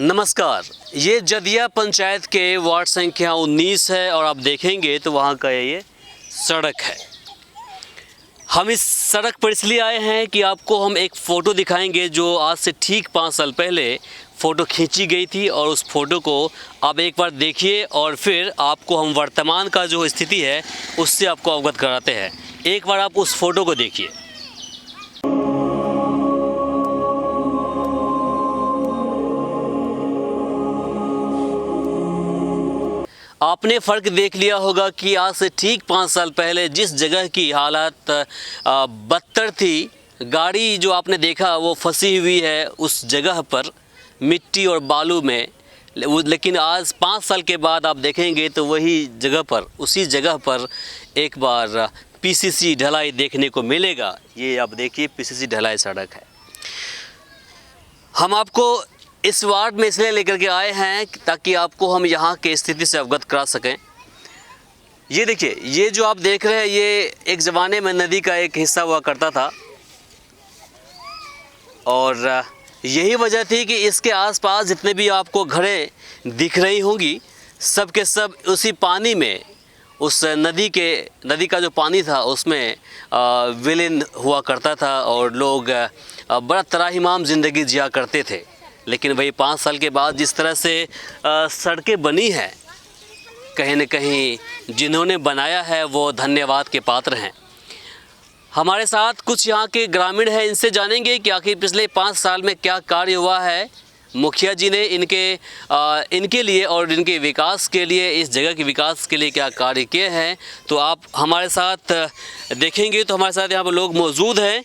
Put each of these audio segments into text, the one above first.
नमस्कार, ये जदिया पंचायत के वार्ड संख्या 19 है और आप देखेंगे तो वहाँ का ये सड़क है। हम इस सड़क पर इसलिए आए हैं कि आपको हम एक फ़ोटो दिखाएंगे जो आज से ठीक 5 साल पहले फ़ोटो खींची गई थी और उस फ़ोटो को आप एक बार देखिए और फिर आपको हम वर्तमान का जो स्थिति है उससे आपको अवगत कराते हैं। एक बार आप उस फ़ोटो को देखिए। आपने फ़र्क देख लिया होगा कि आज से ठीक 5 साल पहले जिस जगह की हालत बदतर थी, गाड़ी जो आपने देखा वो फंसी हुई है उस जगह पर मिट्टी और बालू में। लेकिन आज 5 साल के बाद आप देखेंगे तो वही जगह पर, उसी जगह पर एक बार पीसीसी ढलाई देखने को मिलेगा। ये आप देखिए पीसीसी ढलाई सड़क है। हम आपको इस वार्ड में इसलिए लेकर के आए हैं ताकि आपको हम यहाँ की स्थिति से अवगत करा सकें। ये देखिए, ये जो आप देख रहे हैं ये एक ज़माने में नदी का एक हिस्सा हुआ करता था और यही वजह थी कि इसके आसपास जितने भी आपको घरें दिख रही होंगी सब के सब उसी पानी में, उस नदी का जो पानी था उसमें विलीन हुआ करता था और लोग बड़ा त्राहिमाम ज़िंदगी जिया करते थे। लेकिन वही 5 साल के बाद जिस तरह से सड़कें बनी हैं, कहीं न कहीं जिन्होंने बनाया है वो धन्यवाद के पात्र हैं। हमारे साथ कुछ यहाँ के ग्रामीण हैं, इनसे जानेंगे कि आखिर पिछले 5 साल में क्या कार्य हुआ है। मुखिया जी ने इनके लिए और इनके विकास के लिए, इस जगह के विकास के लिए क्या कार्य किए हैं, तो आप हमारे साथ देखेंगे। तो हमारे साथ यहाँ पर लोग मौजूद हैं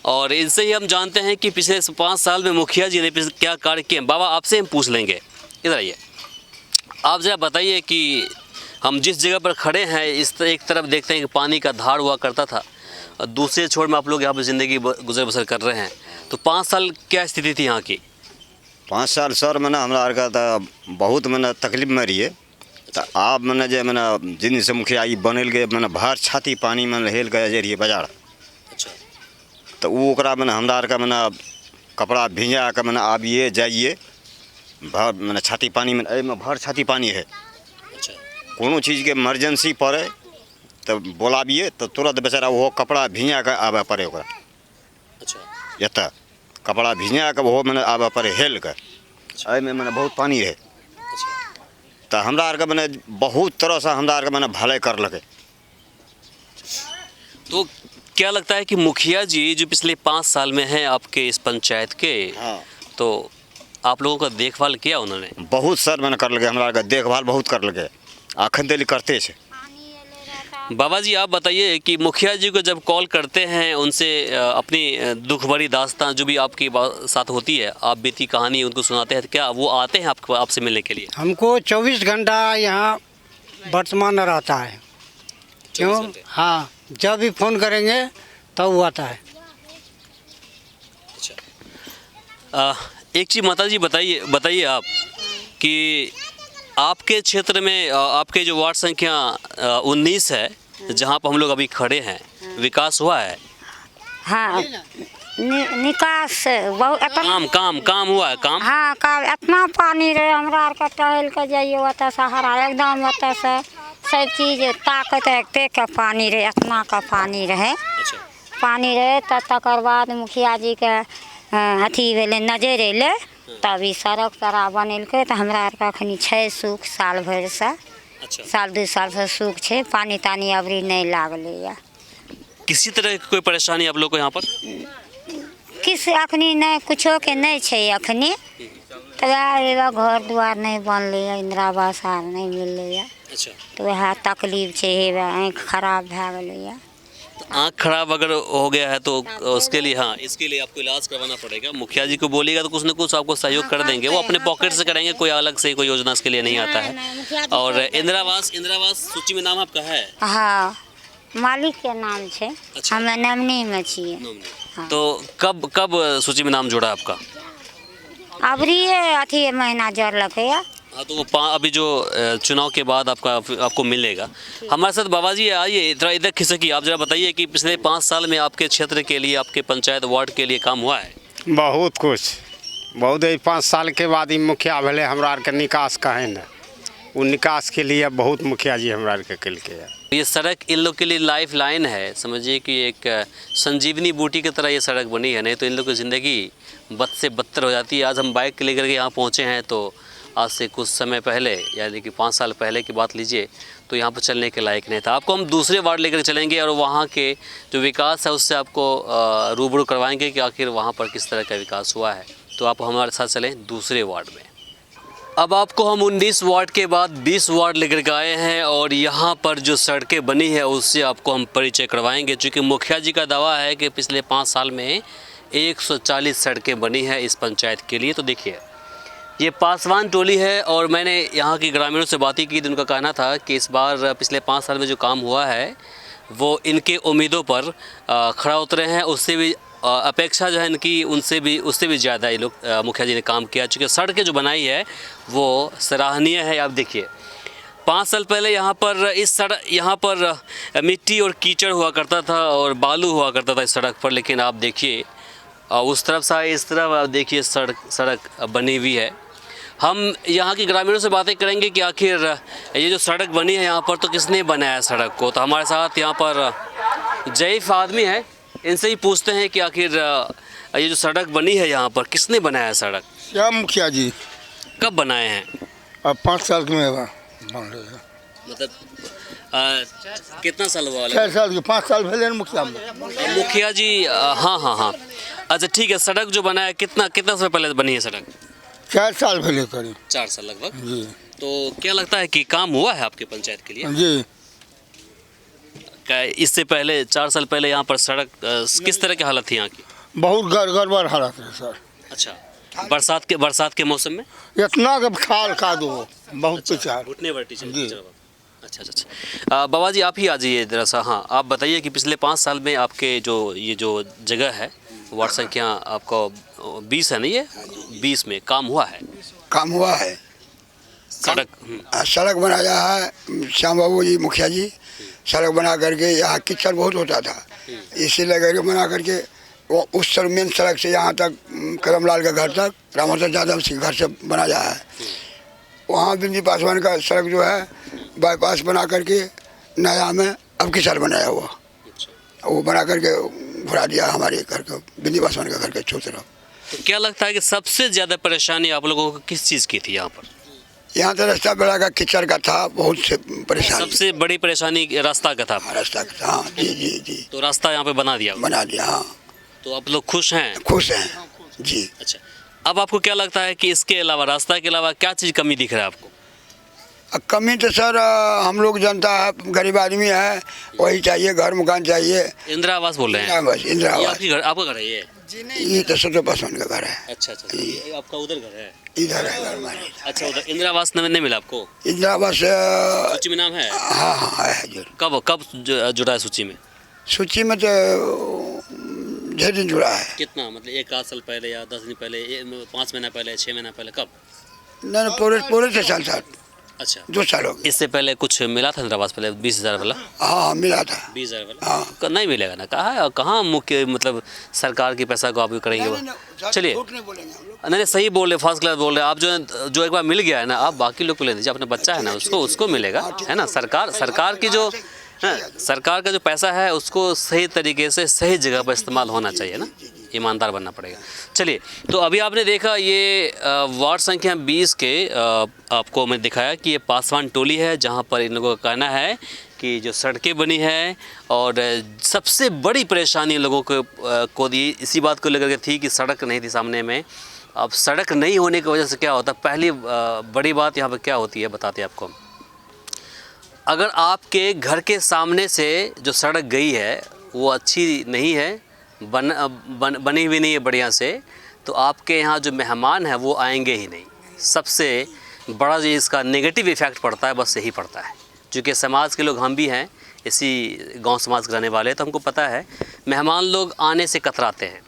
और इनसे ही हम जानते हैं कि पिछले 5 साल में मुखिया जी ने क्या कार्य किए। बाबा, आपसे हम पूछ लेंगे, इधर आइए। आप ज़रा बताइए कि हम जिस जगह पर खड़े हैं इस एक तरफ देखते हैं कि पानी का धार हुआ करता था और दूसरे छोर में आप लोग यहाँ पर ज़िंदगी गुजर बसर कर रहे हैं। तो 5 साल क्या स्थिति थी यहाँ की? 5 साल सर मैंने हमारा तो बहुत मैंने तकलीफ में रहिए। तो आप मैंने जो मैंने जिन से मुखिया बनल गए मैंने भर छाती पानी में हेल के जे रहिए बाजार। अच्छा। तो वो मैंने हमारा मैंने कपड़ा भिंजा के मैंने आबिए जाइए भर मैंने छाती पानी में भर छाती पानी है। अच्छा। कोनो चीज़ के इमरजेंसी पड़े तो बोलाबिए तो तुरंत बेचारा वो कपड़ा भिंजा के आवे पड़े। अच्छा। एत कपड़ा भिंजा के वो मैंने आवे पड़े हेल के। में मैंने बहुत पानी है। तो हमरा आर के मैंने बहुत तरह से हमरा आर के मैंने भलाई कर लगे। तो क्या लगता है कि मुखिया जी जो पिछले 5 साल में हैं आपके इस पंचायत के, हाँ, तो आप लोगों का देखभाल किया उन्होंने? बहुत सर मैंने कर लगे, हमारा का देखभाल बहुत कर लगे, आखन दिल करते छे। बाबा जी, आप बताइए कि मुखिया जी को जब कॉल करते हैं उनसे अपनी दुख भरी दास्तान जो भी आपकी साथ होती है, आप बीती कहानी उनको सुनाते हैं, क्या वो आते हैं आपसे मिलने के लिए? हमको 24 घंटा यहाँ वर्तमान रहता है। क्यों? हाँ, जब भी फ़ोन करेंगे तब वो आता है। अच्छा। एक चीज़ माता जी बताइए आप कि आपके क्षेत्र में आपके जो वार्ड संख्या 19 है जहाँ पर हम लोग अभी खड़े हैं, विकास हुआ है? हाँ, निकास बहुत काम हुआ है काम। हाँ, काम इतना पानी रहे हमरा आर के टहल के जाइए ओतऽ सहारा एकदम ओतऽ से सब चीज ताकत रखते के पानी रहे, इतना का पानी रहे। अच्छा। पानी रहे तकर बाद मुखिया जी के अथी भेले, नजर अयलै तब ई सड़क तरा बनेलकै। तो हमरा आर के अखनी छै सुख साल भरि से। अच्छा। साल 2 साल से सुख छै, पानी तानी अबरी नहीं लागलै। किसी तरह की कोई परेशानी आप लोग को यहाँ पर? किस अखनी नहीं कुछो के नहीं छै अखनी। तो घर दुआर नहीं बनलै, इंदिरा आवास आर नहीं मिललै। अच्छा। तो वह तकलीफ छै, आँख खराब भए गेलै। आँख खराब अगर हो गया है तो उसके लिए, हाँ, इसके लिए आपको इलाज करवाना पड़ेगा। मुखिया जी को बोलिएगा तो कुछ न कुछ आपको सहयोग कर देंगे, वो अपने पॉकेट से करेंगे, कोई अलग से कोई योजना इसके लिए नहीं आता है। और इंदिरा आवास सूची में नाम आपका है? हाँ, मालिक के नाम छै। अच्छा। हमें नमनी में छिए। हाँ। तो कब सूची में नाम जोड़ा आपका? अबरी अथी महीना जोड़लकै। हाँ, तो वो अभी जो चुनाव के बाद आपको मिलेगा। हमारे साथ बाबा जी आइए, जरा इधर खिसकी, आप जरा बताइए कि पिछले 5 साल में आपके क्षेत्र के लिए, आपके पंचायत वार्ड के लिए काम हुआ है? बहुत कुछ। बहुत ही 5 साल के बाद ही मुखिया भले हमरा आर के निकास कहे न, वो निकास के लिए बहुत मुखिया जी हमरा आर के केलके है। ये सड़क इन लोग के लिए लाइफ लाइन है, समझिए कि एक संजीवनी बूटी की तरह ये सड़क बनी है, नहीं तो इन लोग की ज़िंदगी बद से बदतर हो जाती है। आज हम बाइक लेकर के यहाँ पहुँचे हैं, तो आज से कुछ समय पहले यानी कि 5 साल पहले की बात लीजिए तो यहाँ पर चलने के लायक नहीं था। आपको हम दूसरे वार्ड लेकर चलेंगे और वहाँ के जो विकास है उससे आपको रूबरू करवाएंगे कि आखिर वहाँ पर किस तरह का विकास हुआ है। तो आप हमारे साथ चलें दूसरे वार्ड में। अब आपको हम 19 वार्ड के बाद 20 वार्ड लेकर के आए हैं और यहाँ पर जो सड़कें बनी है उससे आपको हम परिचय करवाएंगे। चूँकि मुखिया जी का दावा है कि पिछले 5 साल में 140 सड़कें बनी हैं इस पंचायत के लिए। तो देखिए, ये पासवान टोली है और मैंने यहाँ के ग्रामीणों से बातें की तो उनका कहना था कि इस बार पिछले 5 साल में जो काम हुआ है वो इनके उम्मीदों पर खरा उतरे हैं। उससे भी अपेक्षा जो है इनकी उससे भी ज़्यादा ये लोग मुखिया जी ने काम किया। चूँकि सड़कें जो बनाई है वो सराहनीय है। आप देखिए, 5 साल पहले यहाँ पर मिट्टी और कीचड़ हुआ करता था और बालू हुआ करता था इस सड़क पर, लेकिन आप देखिए उस तरफ से इस तरफ आप देखिए सड़क बनी हुई है। हम यहाँ के ग्रामीणों से बातें करेंगे कि आखिर ये जो सड़क बनी है यहाँ पर तो किसने बनाया सड़क को। तो हमारे साथ यहाँ पर जयीफ आदमी है, इनसे ही पूछते हैं कि आखिर ये जो सड़क बनी है यहाँ पर किसने बनाया सड़क। क्या मुखिया जी कब बनाए हैं? अब 5 साल के में बन रहे हैं। मतलब कितना साल हुआ? 6 साल के 5 साल पहले मुखिया में। मुखिया जी हाँ। अच्छा ठीक है, सड़क जो बना है कितना समय पहले बनी है सड़क? 4 साल पहले करीब। 4 साल लगभग जी। तो क्या लगता है कि काम हुआ है आपके पंचायत के लिए? जी। इससे पहले 4 साल पहले यहाँ पर सड़क किस तरह की हालत थी यहाँ की? बहुत गड़बड़ हालत है सर। अच्छा, बरसात के मौसम में इतना के खाल का दो बहुत पिछाड़ घुटने भर टीचर। जी। अच्छा। बाबा जी आप ही आ जाइए जरा सा। हाँ, आप बताइए कि पिछले 5 साल में आपके ये जो जगह है वार्ड संख्या आपका 20 है ना, ये 20 में काम हुआ है? काम हुआ है। सड़क बनाया है श्याम बाबू जी मुखिया जी। सड़क बना करके यहाँ कीचड़ बहुत होता था, इसीलिए करके बना करके वो उस मेन सड़क से यहाँ तक करमलाल के घर तक रामचंद्र यादव के घर से बनाया है। वहाँ बिंदी पासवान का सड़क जो है बाईपास बना करके नया में अब कीचड़ बनाया हुआ, वो बना करके घुरा दिया हमारे घर को, बिंदी पासवान का घर के छोड़ तरफ। तो क्या लगता है कि सबसे ज़्यादा परेशानी आप लोगों को किस चीज़ की थी यहाँ पर? यहाँ तो रास्ता बड़ा का कीचड़ का था, बहुत से परेशानी। सबसे बड़ी परेशानी रास्ता का था? रास्ता का था। हाँ जी। तो रास्ता यहाँ पे बना दिया? बना दिया हाँ। तो आप लोग खुश हैं? खुश हैं जी। अच्छा, अब आपको क्या लगता है कि इसके अलावा, रास्ता के अलावा क्या चीज़ कमी दिख रहा है आपको? कमी तो सर हम लोग जनता है, गरीब आदमी है, वही चाहिए, घर मकान चाहिए। इंदिरा आवास बोल रहे हैं? बस इंदिरा आवास। आपका घर है ये? ये तो सत्तर पासवान का घर है। अच्छा, ये आपका उधर घर है? इधर है घर हमारे। अच्छा, उधर इंदिरा आवास नहीं मिला आपको? इंदिरा आवास सूची में नाम है? हाँ है जरूर। कब जुड़ा है सूची में? सूची में तो ढेर दिन जुड़ा है। कितना, मतलब 1 साल पहले या 10 दिन पहले, 5 महीना पहले, 6 महीना पहले, कब? नहीं पूरे 6 साल। अच्छा, 2 साल हो गए। इससे पहले कुछ मिला था इंदिरा आवास पहले 20,000 वाला? हाँ मिला था। 20,000 वाला? हाँ। नहीं मिलेगा ना, कहाँ मुख्य मतलब सरकार की पैसा को आप करेंगे वो? चलिए, नहीं सही बोल रहे, फर्स्ट क्लास बोल रहे आप। जो एक बार मिल गया है ना, आप बाकी लोग को ले दीजिए, अपना बच्चा है ना उसको मिलेगा, है ना। सरकार की जो सरकार का जो पैसा है उसको सही तरीके से सही जगह पर इस्तेमाल होना चाहिए ना, ईमानदार बनना पड़ेगा। चलिए, तो अभी आपने देखा ये वार्ड संख्या 20 के आपको मैं दिखाया कि ये पासवान टोली है, जहाँ पर इन लोगों का कहना है कि जो सड़कें बनी है और सबसे बड़ी परेशानी लोगों को इसी बात को लेकर के थी कि सड़क नहीं थी सामने में। अब सड़क नहीं होने की वजह से क्या होता है, पहली बड़ी बात यहाँ पर क्या होती है बताते हैं आपको। अगर आपके घर के सामने से जो सड़क गई है वो अच्छी नहीं है, बनी हुई नहीं है बढ़िया से, तो आपके यहाँ जो मेहमान हैं वो आएंगे ही नहीं। सबसे बड़ा जो इसका नेगेटिव इफ़ेक्ट पड़ता है बस यही पड़ता है। क्योंकि समाज के लोग हम भी हैं, इसी गांव समाज के रहने वाले, तो हमको पता है मेहमान लोग आने से कतराते हैं।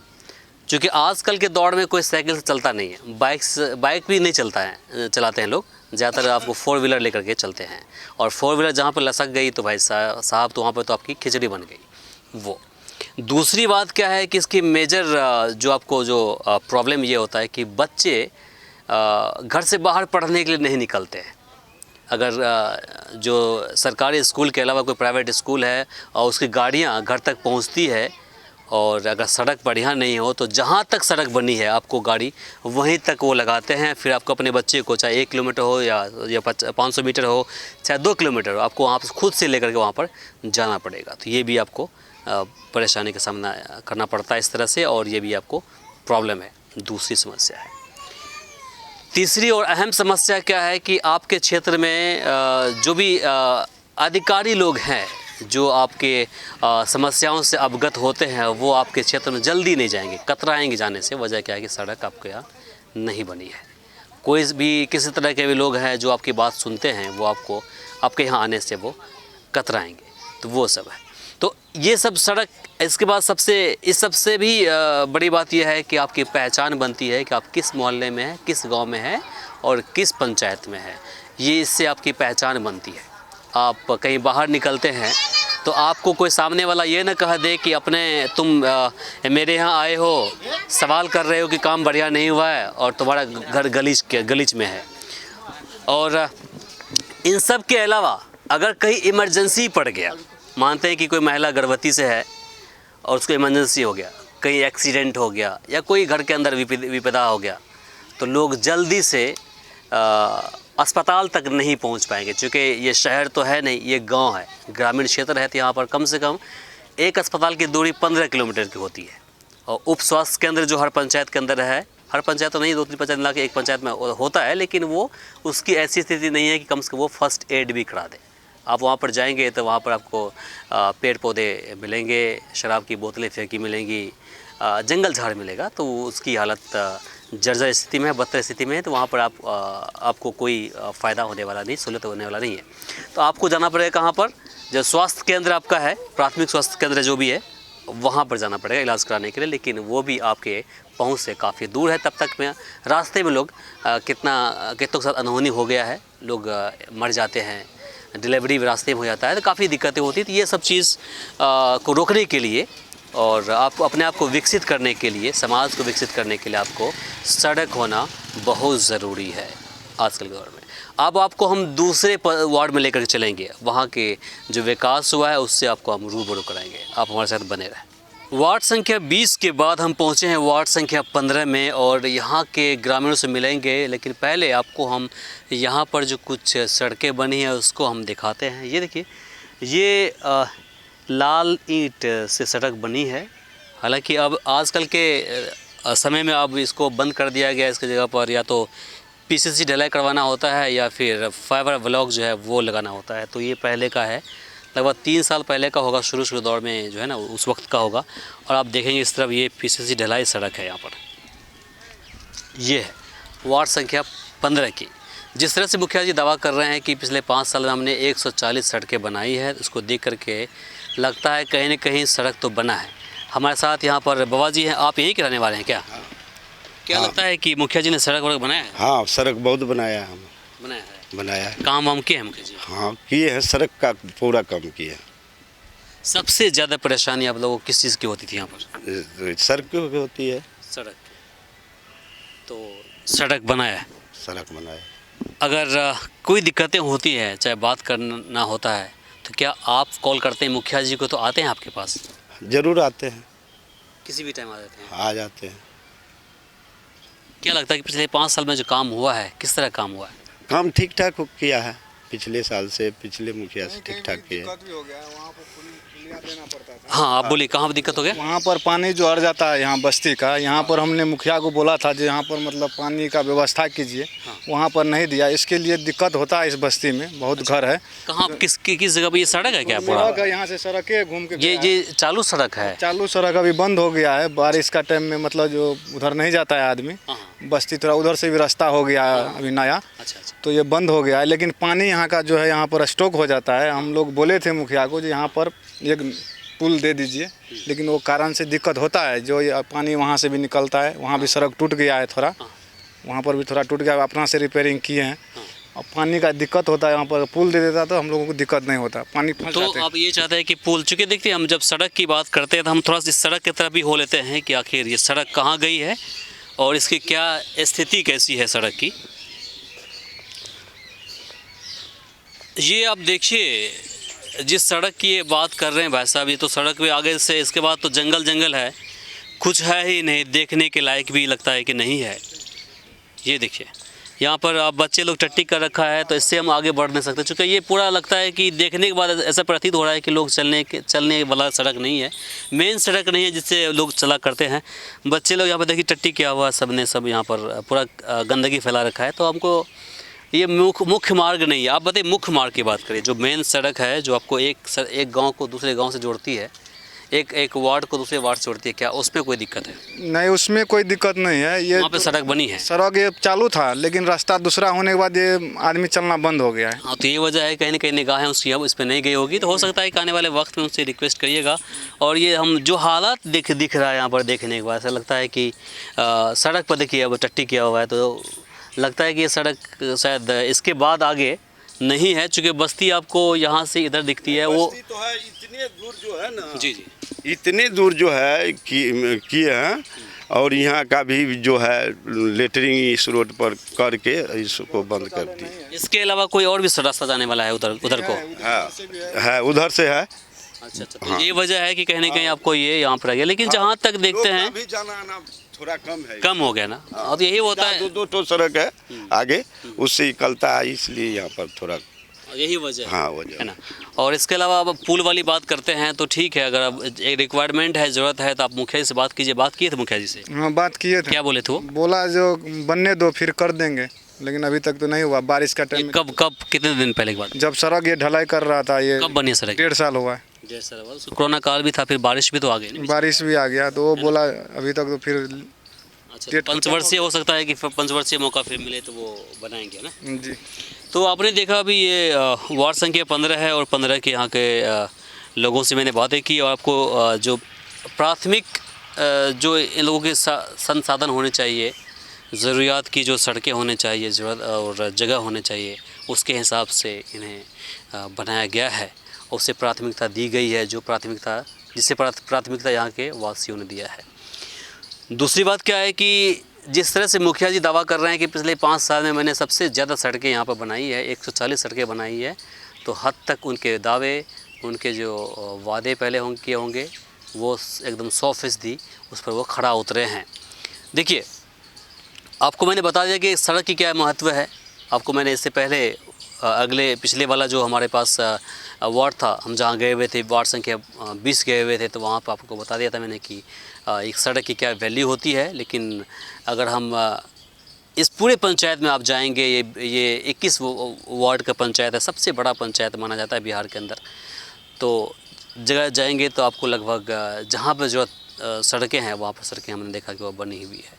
क्योंकि आजकल के दौर में कोई साइकिल से चलता नहीं है, बाइक भी नहीं चलाते हैं लोग, ज़्यादातर आपको 4 व्हीलर लेकर के चलते हैं। और 4 व्हीलर जहाँ पर लसक गई तो भाई साहब तो वहाँ पर तो आपकी खिचड़ी बन गई वो। दूसरी बात क्या है कि इसकी मेजर जो आपको जो प्रॉब्लम ये होता है कि बच्चे घर से बाहर पढ़ने के लिए नहीं निकलते हैं। अगर जो सरकारी स्कूल के अलावा कोई प्राइवेट स्कूल है और उसकी गाड़ियाँ घर तक पहुँचती है और अगर सड़क बढ़िया नहीं हो तो जहाँ तक सड़क बनी है आपको गाड़ी वहीं तक वो लगाते हैं। फिर आपको अपने बच्चे को चाहे 1 किलोमीटर हो या 500 मीटर हो, चाहे 2 किलोमीटर हो, आपको वहाँ पर खुद से लेकर के वहाँ पर जाना पड़ेगा। तो ये भी आपको परेशानी का सामना करना पड़ता है इस तरह से, और ये भी आपको प्रॉब्लम है। दूसरी समस्या है, तीसरी और अहम समस्या क्या है कि आपके क्षेत्र में जो भी अधिकारी लोग हैं जो आपके समस्याओं से अवगत होते हैं वो आपके क्षेत्र में जल्दी नहीं जाएंगे, कतराएंगे जाने से। वजह क्या है कि सड़क आपके यहाँ नहीं बनी है। कोई भी किसी तरह के भी लोग हैं जो आपकी बात सुनते हैं वो आपको आपके यहाँ आने से वो कतराएंगे। तो वो सब है। तो ये सब सड़क, इसके बाद सबसे भी बड़ी बात यह है कि आपकी पहचान बनती है कि आप किस मोहल्ले में हैं, किस गांव में हैं और किस पंचायत में हैं। ये इससे आपकी पहचान बनती है। आप कहीं बाहर निकलते हैं तो आपको कोई सामने वाला ये ना कह दे कि तुम मेरे यहाँ आए हो, सवाल कर रहे हो कि काम बढ़िया नहीं हुआ है और तुम्हारा घर गलीच में है। और इन सब के अलावा अगर कहीं इमरजेंसी पड़ गया, मानते हैं कि कोई महिला गर्भवती से है और उसको इमरजेंसी हो गया, कहीं एक्सीडेंट हो गया या कोई घर के अंदर विपदा हो गया, तो लोग जल्दी से अस्पताल तक नहीं पहुंच पाएंगे। क्योंकि ये शहर तो है नहीं, ये गांव है, ग्रामीण क्षेत्र है। तो यहाँ पर कम से कम एक अस्पताल की दूरी 15 किलोमीटर की होती है। और उप स्वास्थ्य केंद्र जो हर पंचायत के अंदर है, हर पंचायत तो नहीं, 2-3 पंचायत मिला के एक पंचायत में होता है, लेकिन वो उसकी ऐसी स्थिति नहीं है कि कम से कम वो फर्स्ट एड भी करा दे। आप वहाँ पर जाएंगे तो वहाँ पर आपको पेड़ पौधे मिलेंगे, शराब की बोतलें फेंकी मिलेंगी, जंगल झाड़ मिलेगा। तो उसकी हालत जर्जर स्थिति में है, बदतर स्थिति में है। तो वहाँ पर आपको कोई फ़ायदा होने वाला नहीं, सहूलत होने वाला नहीं है। तो आपको जाना पड़ेगा कहाँ पर, जो स्वास्थ्य केंद्र आपका है, प्राथमिक स्वास्थ्य केंद्र जो भी है, वहाँ पर जाना पड़ेगा इलाज कराने के लिए। लेकिन वो भी आपके पहुँच से काफ़ी दूर है। तब तक में रास्ते में लोग कितनों के साथ अनहोनी हो गया है, लोग मर जाते हैं, डिलीवरी रास्ते में हो जाता है, तो काफ़ी दिक्कतें होती हैं। तो ये सब चीज़ को रोकने के लिए और आपको अपने आप को विकसित करने के लिए, समाज को विकसित करने के लिए आपको सड़क होना बहुत ज़रूरी है आजकल के दौर में। अब आपको हम दूसरे वार्ड में लेकर चलेंगे, वहाँ के जो विकास हुआ है उससे आपको हम रूबरू कराएंगे। आप हमारे साथ बने रहें। वार्ड संख्या 20 के बाद हम पहुँचे हैं वार्ड संख्या 15 में और यहाँ के ग्रामीणों से मिलेंगे। लेकिन पहले आपको हम यहाँ पर जो कुछ सड़कें बनी हैं उसको हम दिखाते हैं। ये देखिए, ये लाल ईंट से सड़क बनी है। हालांकि अब आजकल के समय में अब इसको बंद कर दिया गया। इसकी जगह पर या तो पीसीसी ढलाई करवाना होता है या फिर फाइबर ब्लॉक जो है वो लगाना होता है। तो ये पहले का है, लगभग 3 साल पहले का होगा, शुरू दौर में जो है ना उस वक्त का होगा। और आप देखेंगे इस तरफ ये पीसीसी ढलाई सड़क है। यहाँ पर ये है वार्ड संख्या 15 की। जिस तरह से मुखिया जी दावा कर रहे हैं कि पिछले 5 साल में हमने 140 सड़कें बनाई है, उसको देख करके लगता है कहीं न कहीं सड़क तो बना है। हमारे साथ यहाँ पर बाबा जी हैं। आप यहीं के रहने वाले हैं क्या? क्या लगता है कि मुखिया जी ने सड़क वड़क बनाया है? हाँ, सड़क बहुत बनाया है, हम बनाया है। काम वाम किए हैं मुखिया जी? हाँ किए हैं, सड़क का पूरा काम किए हैं। सबसे ज़्यादा परेशानी आप लोगों को किस चीज़ की होती थी यहाँ पर? सड़क की होती है। सड़क, तो सड़क बनाया है। सड़क बनाया। अगर कोई दिक्कतें होती है, चाहे बात करना होता है, तो क्या आप कॉल करते हैं मुखिया जी को? तो आते हैं आपके पास? जरूर आते हैं, किसी भी टाइम आ जाते हैं? आ जाते हैं। क्या लगता है कि पिछले 5 साल में जो काम हुआ है, किस तरह काम हुआ है? काम ठीक ठाक किया है, पिछले साल से, पिछले मुखिया से ठीक ठाक किया। हाँ, आप बोलिए, कहाँ पर दिक्कत हो गया? वहाँ पर पानी जो अड़ जाता है यहाँ बस्ती का, यहाँ पर हमने मुखिया को बोला था जो यहाँ पर मतलब पानी का व्यवस्था कीजिए। हाँ। वहाँ पर नहीं दिया, इसके लिए दिक्कत होता है। इस बस्ती में बहुत घर है। कहाँ, किस जगह पर ये सड़क है क्या पूरा? सड़क है, यहाँ से सड़क है, घूम के ये चालू सड़क है? चालू सड़क अभी बंद हो गया है। बारिश का टाइम में मतलब जो उधर नहीं जाता है आदमी, बस्ती थोड़ा उधर से भी रास्ता हो गया है अभी नया। अच्छा। तो ये बंद हो गया है। लेकिन पानी यहाँ का जो है यहाँ पर स्टॉक हो जाता है। हम लोग बोले थे मुखिया को जो यहाँ पर एक पुल दे दीजिए, लेकिन वो कारण से दिक्कत होता है। जो ये पानी वहाँ से भी निकलता है, वहाँ भी सड़क टूट गया है थोड़ा, वहाँ पर भी थोड़ा टूट गया, अपना से रिपेयरिंग किए हैं। अब पानी का दिक्कत होता है यहाँ पर, पुल दे देता तो हम लोगों को दिक्कत नहीं होता, पानी फंस तो जाते हैं। आप ये चाहते हैं कि पुल, चूँकि देखिए हम जब सड़क की बात करते हैं तो हम थोड़ा सा इस सड़क की तरफ भी हो लेते हैं कि आखिर ये सड़क कहाँ गई है और इसकी क्या स्थिति कैसी है सड़क की। ये आप देखिए जिस सड़क की ये बात कर रहे हैं भाई साहब, ये तो सड़क पे आगे से इसके बाद तो जंगल है, कुछ है ही नहीं, देखने के लायक भी लगता है कि नहीं है। ये देखिए यहाँ पर आप बच्चे लोग टट्टी कर रखा है, तो इससे हम आगे बढ़ नहीं सकते, चूँकि ये पूरा लगता है कि देखने के बाद ऐसा प्रतीत हो रहा है कि लोग चलने वाला सड़क नहीं है, मेन सड़क नहीं है जिससे लोग चला करते हैं। बच्चे लोग यहाँ पर देखिए टट्टी किया हुआ, सब ने सब यहाँ पर पूरा गंदगी फैला रखा है। तो हमको ये मुख्य मार्ग नहीं है। आप बताइए मुख्य मार्ग की बात करें, जो मेन सड़क है जो आपको एक गाँव को दूसरे गाँव से जोड़ती है, एक वार्ड को दूसरे वार्ड से जोड़ती है, क्या उसमें कोई दिक्कत है? नहीं, उसमें कोई दिक्कत नहीं है। ये वहाँ पे सड़क बनी है, सड़क ये चालू था, लेकिन रास्ता दूसरा होने के बाद ये आदमी चलना बंद हो गया है। हाँ, तो ये वजह है, कहीं ना कहीं निगाहें उसकी अब इस पर नहीं गई होगी। तो हो सकता है कि आने वाले वक्त में उनसे रिक्वेस्ट करिएगा। और ये हम जो हालात दिख रहा है यहाँ पर देखने के बाद ऐसा लगता है कि सड़क पर देखिए अब टट्टी किया हुआ है, तो लगता है कि ये सड़क शायद इसके बाद आगे नहीं है, चूँकि बस्ती आपको यहाँ से इधर दिखती है। वो तो है इतने दूर जो है ना, जी जी, इतने दूर जो है किए हैं, और यहाँ का भी जो है लेटरिंग इस रोड पर करके इसको बंद कर दी। इसके अलावा कोई और भी रास्ता जाने वाला है उधर को? है उधर से है। अच्छा, तो ये वजह है कि कहीं ना कहीं आपको ये यहाँ पर आ गया। लेकिन जहाँ तक देखते हैं भी जाना आना थोड़ा कम हो गया ना, और यही होता है। दो सड़क है आगे, उससे निकलता है, इसलिए यहाँ पर थोड़ा यही वजह हाँ वजह है ना। और इसके अलावा अब पुल वाली बात करते हैं तो ठीक है, अगर अब एक रिक्वायरमेंट है, ज़रूरत है, तो आप मुखिया जी से बात कीजिए। बात किए थे मुखिया जी से? हाँ, बात किए थे। क्या बोले थे वो? बोला जो बनने दो फिर कर देंगे, लेकिन अभी तक तो नहीं हुआ। बारिश का टाइम कब कितने दिन पहले की बात? जब सड़क ये ढलाई कर रहा था। ये कब बनी सड़क? 1.5 साल हुआ है। कोरोना काल भी था, फिर बारिश भी तो आ गई। बारिश भी आ गया, तो वो बोला अभी तक तो फिर अच्छा, पंचवर्षीय हो सकता है कि पंचवर्षीय मौका फिर मिले तो वो बनाएंगे ना जी। तो आपने देखा अभी ये वार्ड संख्या 15 है, और 15 के यहाँ के लोगों से मैंने बातें की, और आपको जो प्राथमिक जो इन लोगों के संसाधन होने चाहिए, ज़रूरियात की जो सड़कें होने चाहिए, ज़रूरत और जगह होने चाहिए, उसके हिसाब से इन्हें बनाया गया है, उससे प्राथमिकता दी गई है, जिससे प्राथमिकता यहाँ के वासियों ने दिया है। दूसरी बात क्या है कि जिस तरह से मुखिया जी दावा कर रहे हैं कि पिछले 5 साल में मैंने सबसे ज़्यादा सड़कें यहाँ पर बनाई है, 140 सड़कें बनाई है, तो हद तक उनके दावे, उनके जो वादे पहले किए होंगे, वो एकदम 100% उस पर वो खड़ा उतरे हैं। देखिए, आपको मैंने बता दिया कि सड़क की क्या महत्व है। आपको मैंने इससे पहले पिछले वाला जो हमारे पास वार्ड था, हम जहाँ गए हुए थे, वार्ड संख्या 20 गए हुए थे, तो वहाँ पर आपको बता दिया था मैंने कि एक सड़क की क्या वैल्यू होती है। लेकिन अगर हम इस पूरे पंचायत में आप जाएंगे, ये 21 वार्ड का पंचायत है, सबसे बड़ा पंचायत माना जाता है बिहार के अंदर। तो जगह जाएंगे तो आपको लगभग जहाँ पर जो सड़कें हैं, वहाँ पर सड़कें हमने देखा कि वो बनी हुई है।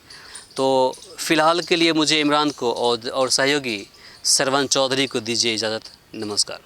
तो फ़िलहाल के लिए मुझे इमरान को और सहयोगी सरवन चौधरी को दीजिए इजाज़त। नमस्कार।